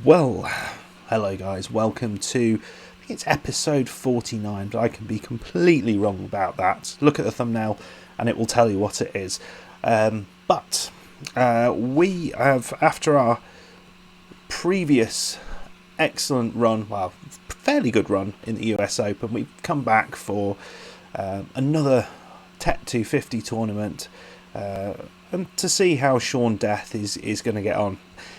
Well, hello guys, welcome to, I think it's episode 49, but I can be completely wrong about that. Look at the thumbnail and it will tell you what it is. But we have, after our previous excellent run, well, fairly good run in the US Open, we've come back for another TET 250 tournament and to see how Sean Death is going to get on.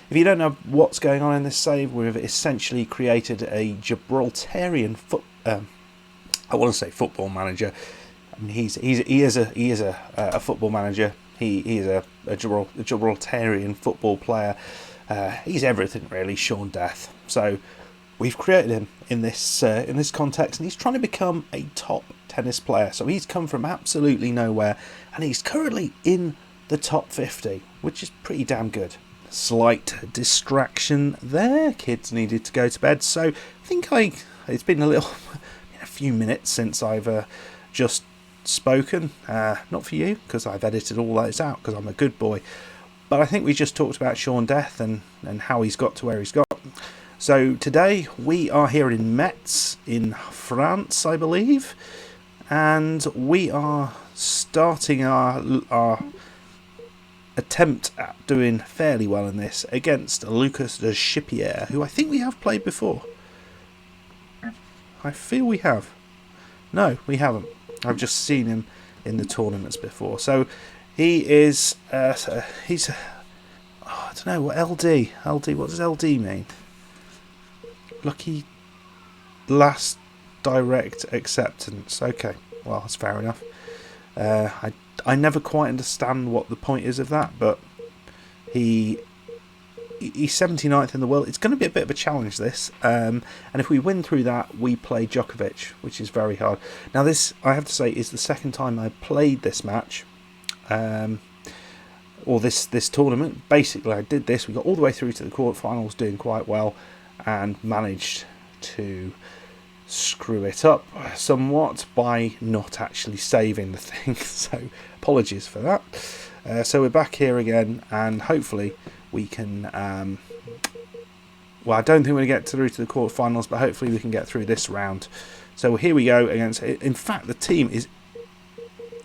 If you don't know what's going on in this save, we've essentially created a Gibraltarian football manager. I mean, he is a football manager. He is a Gibraltarian football player. He's everything really, Sean Death. So we've created him in this context, and he's trying to become a top tennis player. So he's come from absolutely nowhere, and he's currently in the top 50, which is pretty damn good. Slight distraction there. Kids needed to go to bed, so I think it's been a few minutes since I've just spoken. Not for you, because I've edited all those out because I'm a good boy. But I think we just talked about Sean Death and how he's got to where he's got. So today we are here in Metz in France, I believe, and we are starting our attempt at doing fairly well in this against Lucas de Chipier, who I think we have played before. I feel we have. No, we haven't. I've just seen him in the tournaments before. So he is he's I don't know what LD, what does LD mean? Lucky last direct acceptance. Okay, well, that's fair enough. I never quite understand what the point is of that, but he's 79th in the world. It's going to be a bit of a challenge, this. And if we win through that, we play Djokovic, which is very hard. Now, this, I have to say, is the second time I played this match, or this tournament. Basically, I did this. We got all the way through to the quarterfinals, doing quite well, and managed to screw it up somewhat by not actually saving the thing. So apologies for that. So we're back here again, and hopefully we can well, I don't think we're going to get through to the quarterfinals, but hopefully we can get through this round. So here we go against, in fact, the team is,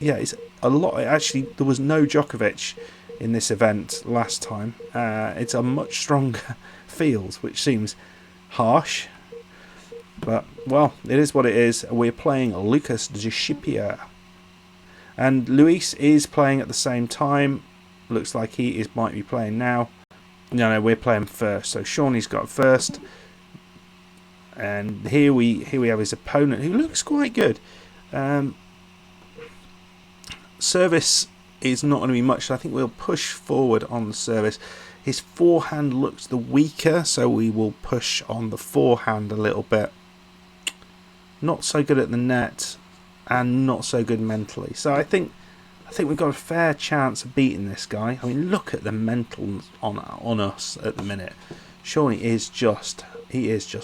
it's a lot. Actually, there was no Djokovic in this event last time. It's a much stronger field, which seems harsh. But, well, it is what it is. We're playing Lucas de Chipier. And Luis is playing at the same time. Looks like he might be playing now. No, we're playing first. So Shawnee's got first. And here we have his opponent, who looks quite good. Service is not going to be much. So I think we'll push forward on the service. His forehand looks the weaker, so we will push on the forehand a little bit. Not so good at the net, and not so good mentally. So I think we've got a fair chance of beating this guy. I mean, look at the mental on us at the minute. Surely he is just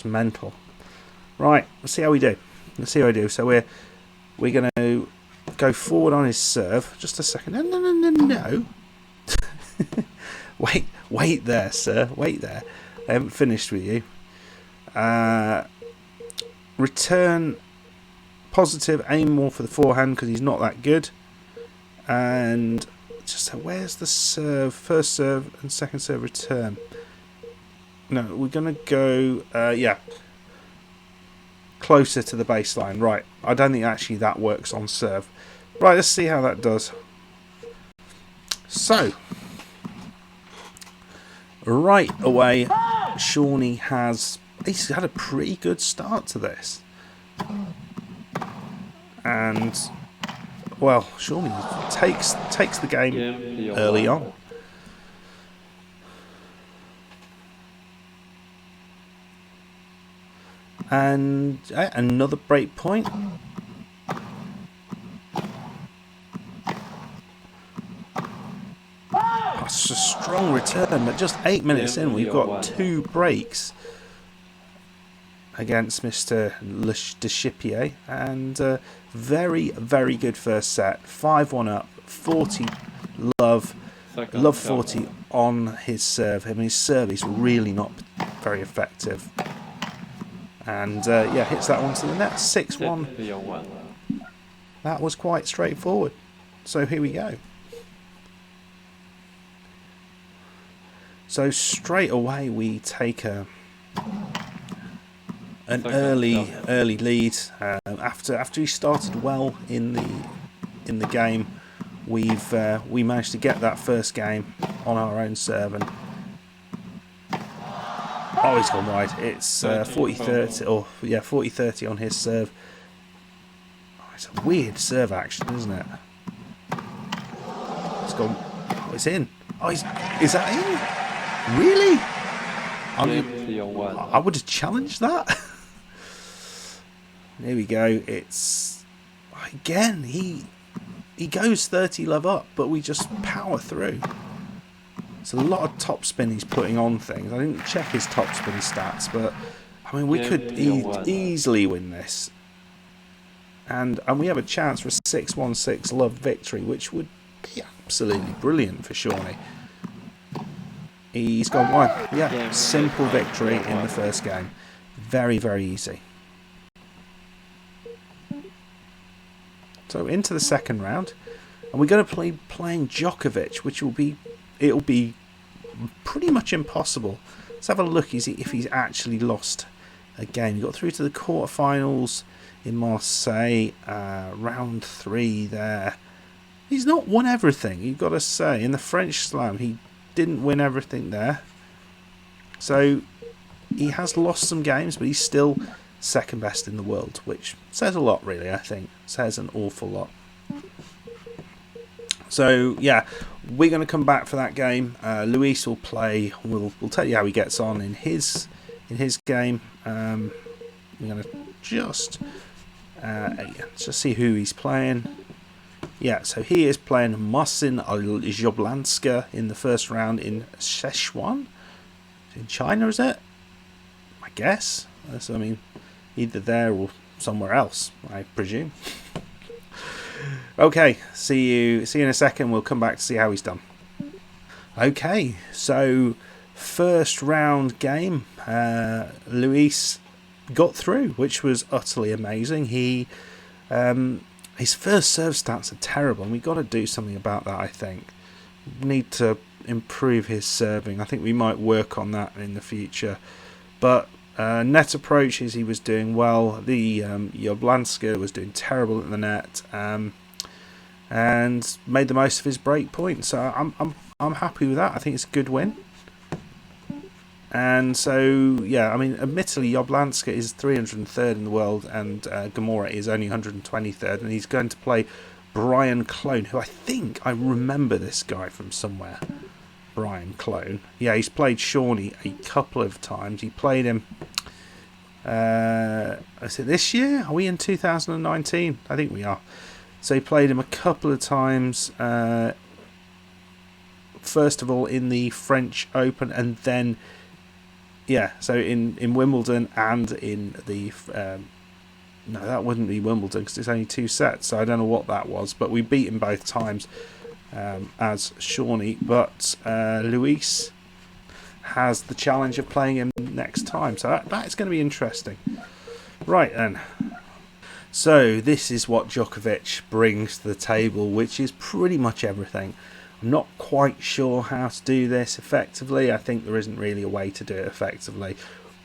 mental. Right, let's see how we do. So we're going to go forward on his serve. Just a second. No. Wait there, sir. Wait there. I haven't finished with you. Return positive, aim more for the forehand because he's not that good. And just where's the serve? First serve and second serve return. No, we're going to go, closer to the baseline. Right, I don't think actually that works on serve. Right, let's see how that does. So, right away, Shawnee he's had a pretty good start to this. And, well, Shawnee takes the game early on. And another break point. It's a strong return, but just 8 minutes in, we've got 2 breaks against Mr. de Chipier, and very, very good first set. 5-1 up, 40 love 40 on his serve. I mean, his serve is really not very effective. And yeah, hits that one to the net. 6-1. That was quite straightforward. So here we go. So straight away we take an early lead. After he started well in the game, we managed to get that first game on our own serve. And oh, he's gone wide. It's 40-30, or yeah, 40-30 on his serve. Oh, it's a weird serve action, isn't it? It's gone. Oh, it's in. Oh, is that in? Really? I would have challenged that. There we go. It's again. He goes 30 love up, but we just power through. It's a lot of topspin he's putting on things. I didn't check his topspin stats, but I mean, we could easily win this. And we have a chance for a 6-1-6 love victory, which would be absolutely brilliant for Shawnee. He's gone wide. Yeah, simple victory in the first game. Very, very easy. So into the second round, and we're going to play playing Djokovic, which will be pretty much impossible. Let's have a look if he's actually lost a game. He got through to the quarterfinals in Marseille, round 3 there. He's not won everything, you've got to say. In the French Slam, he didn't win everything there. So he has lost some games, but he's still second best in the world, which says a lot, really. I think says an awful lot. So yeah, we're going to come back for that game. Luis will play. We'll tell you how he gets on in his game. We're going to just see who he's playing. Yeah, so he is playing Marcin Joblanska in the first round in Sichuan. In China, is it? I guess. So, I mean, either there or somewhere else, I presume. Okay, see you in a second. We'll come back to see how he's done. Okay, so first round game, Luis got through, which was utterly amazing. His first serve stats are terrible, and we've got to do something about that, I think. We need to improve his serving. I think we might work on that in the future. But net approaches, he was doing well. The Joblanska was doing terrible at the net, and made the most of his break point. So I'm happy with that. I think it's a good win. And so, yeah, I mean, admittedly, Joblanska is 303rd in the world, and Gamora is only 123rd, and he's going to play Brian Clone, who I remember this guy from somewhere. Brian Clone. Yeah, he's played Shawnee a couple of times. He played him, is it this year? Are we in 2019? I think we are. So he played him a couple of times, first of all in the French Open, and then yeah, so in Wimbledon and in the no, that wouldn't be Wimbledon because it's only 2 sets, so I don't know what that was, but we beat him both times as Shawnee. But Luis has the challenge of playing him next time, so that's going to be interesting. Right then. So this is what Djokovic brings to the table, which is pretty much everything. I'm not quite sure how to do this effectively. I think there isn't really a way to do it effectively.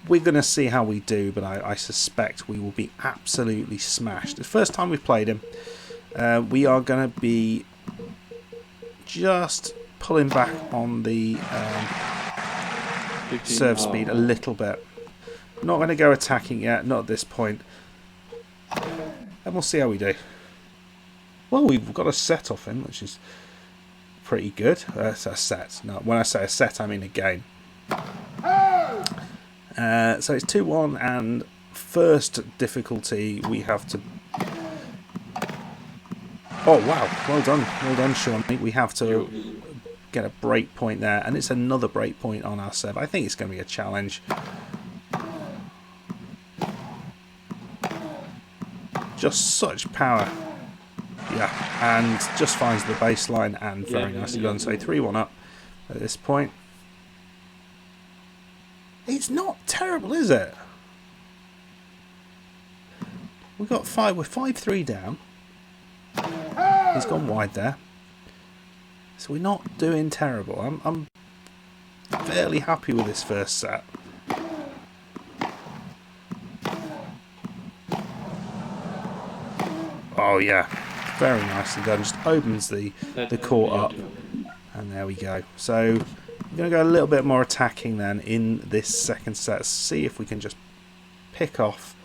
We're going to see how we do, but I suspect we will be absolutely smashed. The first time we've played him, we are going to be just pulling back on the serve speed a little bit. Not going to go attacking yet, not at this point. And we'll see how we do. Well, we've got a set off him, which is pretty good. It's a set. No, when I say a set, I mean a game. So it's 2-1, and first difficulty we have to. Oh wow! Well done, Sean. We have to get a break point there, and it's another break point on our serve. I think it's going to be a challenge. Just such power. Yeah, and just finds the baseline, and very nicely done. So 3-1 up at this point. It's not terrible, is it? We've got 5. We're 5-3 down. He's gone wide there. So we're not doing terrible. I'm fairly happy with this first set. Oh yeah, very nicely done. Just opens the court up, and there we go. So we're going to go a little bit more attacking then in this second set. See if we can just pick off.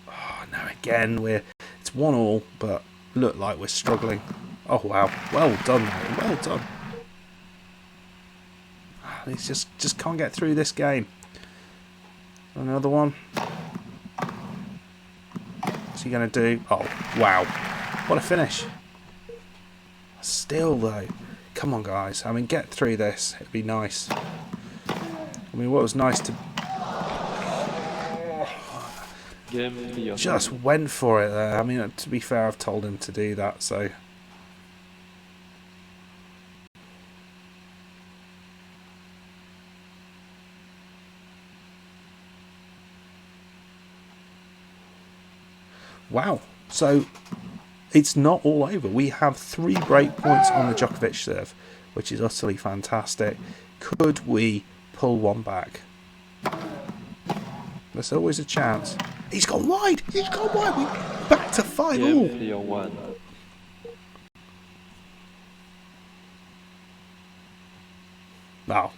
Oh no, again it's 1-1, but look like we're struggling. Oh wow, well done, mate. Well done. He's just can't get through this game. Another one. What's he going to do? Oh, wow. What a finish. Still, though. Come on, guys. I mean, get through this. It'd be nice. I mean, what was nice to... Just went for it there. I mean, to be fair, I've told him to do that, so... Wow, so it's not all over. We have 3 break points on the Djokovic serve, which is utterly fantastic. Could we pull one back? There's always a chance. He's gone wide! He's gone wide! We're back to 5-all. Wow.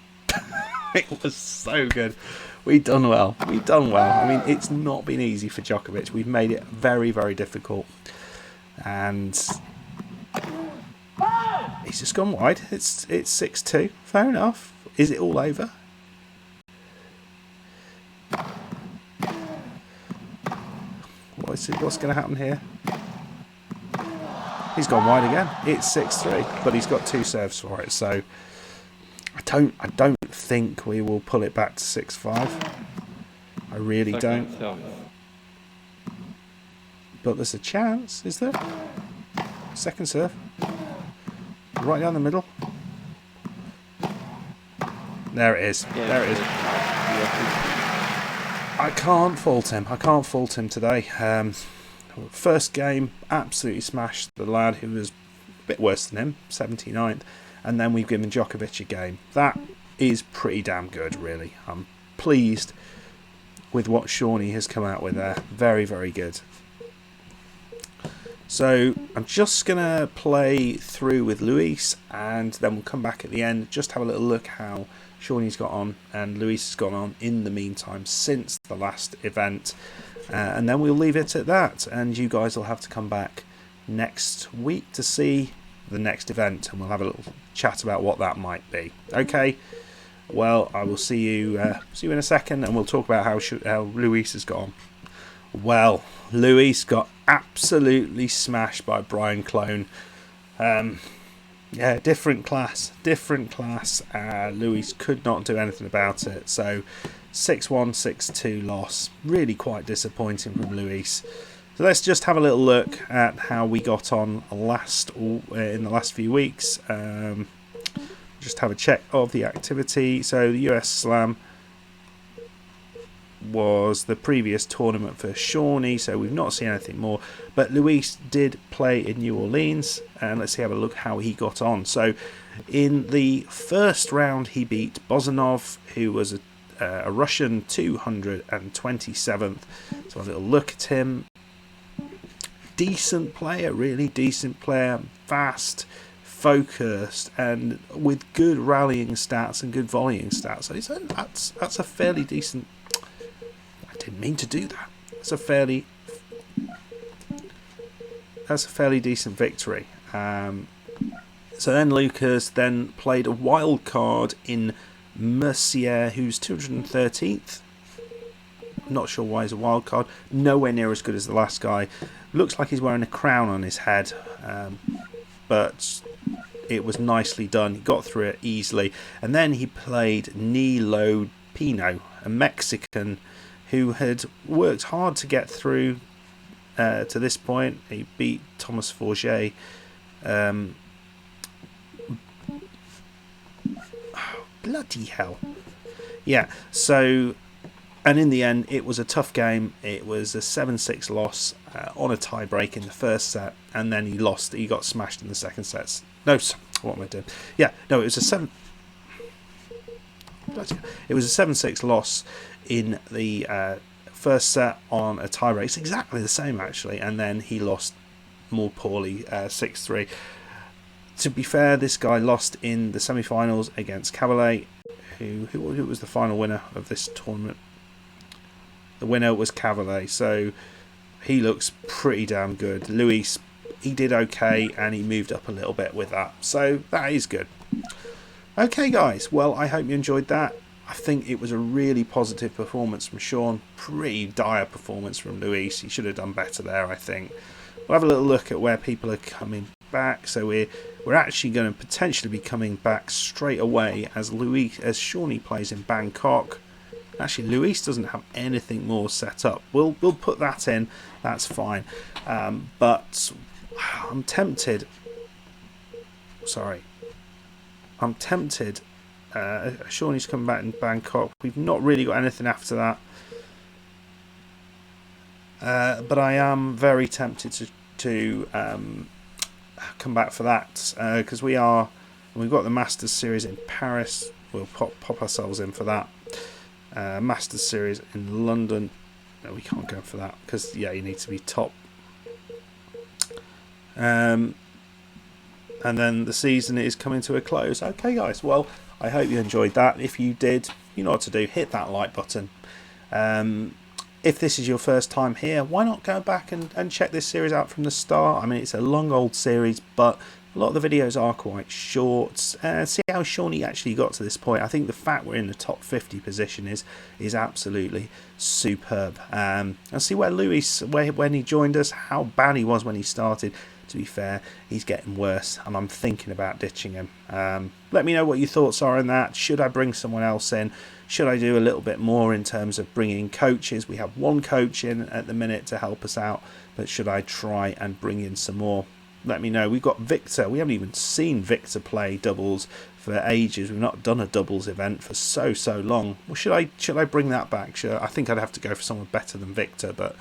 It was so good. We've done well. We've done well. I mean, it's not been easy for Djokovic. We've made it very, very difficult. And he's just gone wide. It's 6-2. Fair enough. Is it all over? What's going to happen here? He's gone wide again. It's 6-3, but he's got 2 serves for it. So I don't think we will pull it back to 6-5. I really don't. But there's a chance, is there? Second serve. Right down the middle. There it is. There it is. I can't fault him. I can't fault him today. First game, absolutely smashed the lad who was a bit worse than him, 79th. And then we've given Djokovic a game. That is pretty damn good, really. I'm pleased with what Shawnee has come out with there. Very, very good. So I'm just going to play through with Luis, and then we'll come back at the end, just have a little look how Shawnee's got on and Luis has gone on in the meantime since the last event. And then we'll leave it at that, and you guys will have to come back next week to see the next event, and we'll have a little chat about what that might be. Okay, well, I will see you in a second, and we'll talk about how Luis has gone. Well, Luis got absolutely smashed by Brian Clone. Yeah, different class. Luis could not do anything about it. So 6-1, 6-2 loss. Really quite disappointing from Luis. So let's just have a little look at how we got on in the last few weeks. Just have a check of the activity. So the US Slam was the previous tournament for Shawnee, so we've not seen anything more. But Luis did play in New Orleans, and let's have a look how he got on. So in the first round, he beat Bozanov, who was a Russian 227th. So a little look at him. Decent player, really decent player, fast, focused, and with good rallying stats and good volleying stats. So that's a fairly decent. I didn't mean to do that. That's a fairly decent victory. So then Lucas then played a wild card in Mercier, who's 213th. Not sure why he's a wild card. Nowhere near as good as the last guy. Looks like he's wearing a crown on his head, but it was nicely done. He got through it easily. And then he played Nilo Pino, a Mexican who had worked hard to get through to this point. He beat Thomas Forget. Bloody hell. Yeah, so, and in the end, it was a tough game. It was a 7-6 loss on a tie break in the first set, and then he lost. He got smashed in the second set. No, what am I doing? Yeah, no, it was a 7-6 loss in the first set on a tie break. It's exactly the same, actually, and then he lost more poorly, 6-3. To be fair, this guy lost in the semi-finals against Cavalier, who was the final winner of this tournament. The winner was Cavalier, so he looks pretty damn good. Luis, he did okay, and he moved up a little bit with that, so that is good. Okay, guys, well, I hope you enjoyed that. I think it was a really positive performance from Sean. Pretty dire performance from Luis. He should have done better there, I think. We'll have a little look at where people are coming back. So we're actually going to potentially be coming back straight away as Shawnee plays in Bangkok. Actually, Luis doesn't have anything more set up. We'll put that in. That's fine. But I'm tempted. I'm tempted. Shawnee's coming back in Bangkok. We've not really got anything after that. But I am very tempted to come back for that because we've got the Masters Series in Paris. We'll pop ourselves in for that. Masters Series in London. No, we can't go for that because you need to be top. And then the season is coming to a close. Okay, guys. Well, I hope you enjoyed that. If you did, you know what to do. Hit that like button. If this is your first time here, why not go back and check this series out from the start? I mean, it's a long old series, but a lot of the videos are quite short. See how Shawnee actually got to this point. I think the fact we're in the top 50 position is absolutely superb. And see where Luis, when he joined us, how bad he was when he started. To be fair, he's getting worse, and I'm thinking about ditching him. Let me know what your thoughts are on that. Should I bring someone else in? Should I do a little bit more in terms of bringing coaches? We have one coach in at the minute to help us out, but should I try and bring in some more? Let me know. We've got Victor. We haven't even seen Victor play doubles for ages. We've not done a doubles event for so long. Well, should I bring that back? Sure. I think I'd have to go for someone better than Victor, but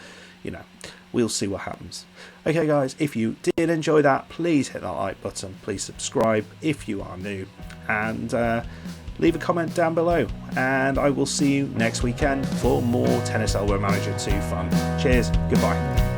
we'll see what happens. Okay, guys, if you did enjoy that, please hit that like button. Please subscribe if you are new, and leave a comment down below. And I will see you next weekend for more Tennis Elbow Manager 2 fun. Cheers. Goodbye.